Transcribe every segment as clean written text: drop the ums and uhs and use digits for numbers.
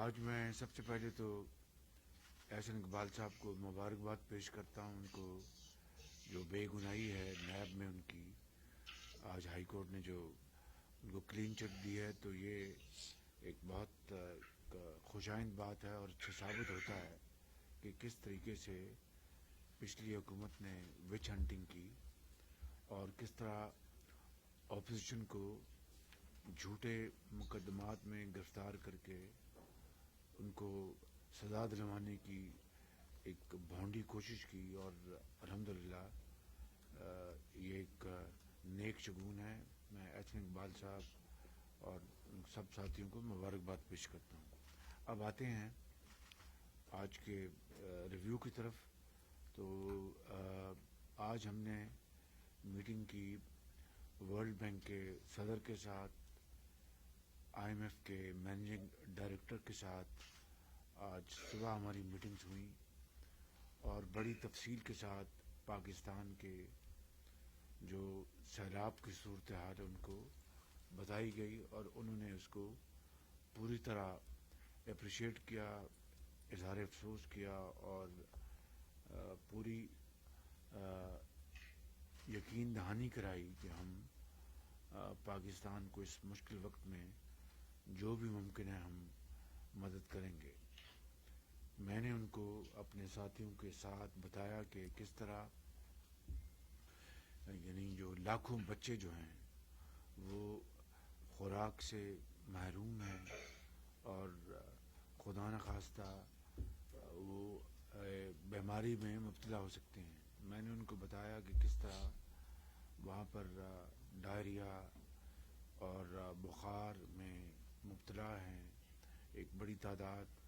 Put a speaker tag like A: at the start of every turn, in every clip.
A: آج میں سب سے پہلے تو احسن اقبال صاحب کو مبارکباد پیش کرتا ہوں. ان کو جو بے گناہی ہے نیب میں ان کی، آج ہائی کورٹ نے جو ان کو کلین چٹ دی ہے، تو یہ ایک بہت خوش آئند بات ہے، اور اس سے ثابت ہوتا ہے کہ کس طریقے سے پچھلی حکومت نے وچ ہنٹنگ کی اور کس طرح اپوزیشن کو جھوٹے مقدمات میں گرفتار کر کے ان کو سزا دلوانے کی ایک بھونڈی کوشش کی. اور الحمدللہ یہ ایک نیک شگون ہے. میں احسن اقبال صاحب اور سب ساتھیوں کو مبارکباد پیش کرتا ہوں. اب آتے ہیں آج کے ریویو کی طرف. تو آج ہم نے میٹنگ کی ورلڈ بینک کے صدر کے ساتھ، آئی ایم ایف کے مینیجنگ ڈائریکٹر کے ساتھ. آج صبح ہماری میٹنگز ہوئیں اور بڑی تفصیل کے ساتھ پاکستان کے جو سیلاب کی صورتحال ہے ان کو بتائی گئی، اور انہوں نے اس کو پوری طرح اپریشیٹ کیا، اظہار افسوس کیا، اور پوری یقین دہانی کرائی کہ ہم پاکستان کو اس مشکل وقت میں جو بھی ممکن ہے ہم مدد کریں گے. میں نے ان کو اپنے ساتھیوں کے ساتھ بتایا کہ کس طرح یعنی جو لاکھوں بچے جو ہیں وہ خوراک سے محروم ہیں، اور خدا نخواستہ وہ بیماری میں مبتلا ہو سکتے ہیں. میں نے ان کو بتایا کہ کس طرح وہاں پر ڈائریا اور بخار میں مبتلا ہیں ایک بڑی تعداد.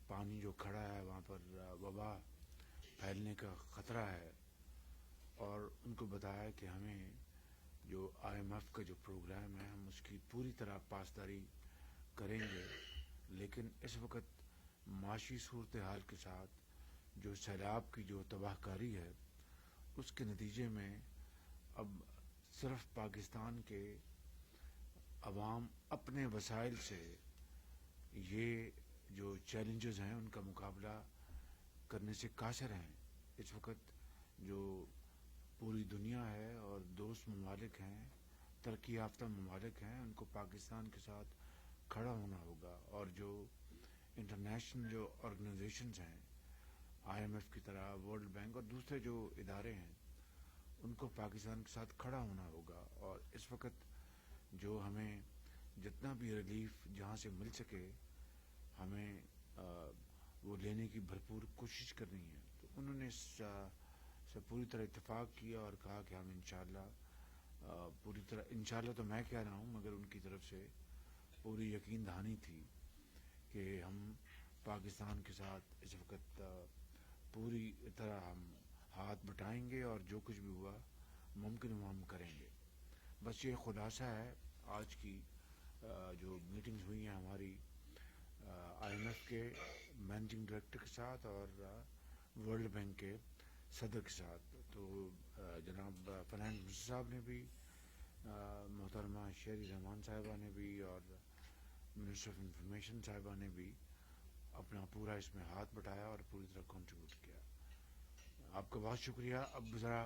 A: پانی جو کھڑا ہے وہاں پر وبا پھیلنے کا خطرہ ہے. اور ان کو بتایا کہ ہمیں جو آئی ایم ایف کا جو پروگرام ہے ہم اس کی پوری طرح پاسداری کریں گے، لیکن اس وقت معاشی صورتحال کے ساتھ جو سیلاب کی جو تباہ کاری ہے اس کے نتیجے میں اب صرف پاکستان کے عوام اپنے وسائل سے یہ جو چیلنجز ہیں ان کا مقابلہ کرنے سے قاصر ہیں. اس وقت جو پوری دنیا ہے اور دوست ممالک ہیں، ترقی یافتہ ممالک ہیں، ان کو پاکستان کے ساتھ کھڑا ہونا ہوگا. اور جو انٹرنیشنل جو آرگنائزیشنز ہیں، آئی ایم ایف کی طرح، ورلڈ بینک اور دوسرے جو ادارے ہیں، ان کو پاکستان کے ساتھ کھڑا ہونا ہوگا. اور اس وقت جو ہمیں جتنا بھی ریلیف جہاں سے مل سکے ہمیں وہ لینے کی بھرپور کوشش کرنی ہے. تو انہوں نے اس سے پوری طرح اتفاق کیا اور کہا کہ ہم انشاءاللہ پوری طرح، انشاءاللہ تو میں کہہ رہا ہوں مگر ان کی طرف سے پوری یقین دہانی تھی کہ ہم پاکستان کے ساتھ اس وقت پوری طرح ہم ہاتھ بٹائیں گے اور جو کچھ بھی ہوا ممکن وہ ہم کریں گے. بس یہ خلاصہ ہے آج کی جو میٹنگز ہوئی ہیں ہماری آئی ایم ایف کے مینیجنگ ڈائریکٹر کے ساتھ اور ورلڈ بینک کے صدر کے ساتھ. تو جناب فنانس منسٹر صاحب نے بھی، محترمہ شہری رحمان صاحبہ نے بھی، اور منسٹر آف انفارمیشن صاحبہ نے بھی اپنا پورا اس میں ہاتھ بٹایا اور پوری طرح کنٹریبیوٹ کیا. آپ کا بہت شکریہ. اب ذرا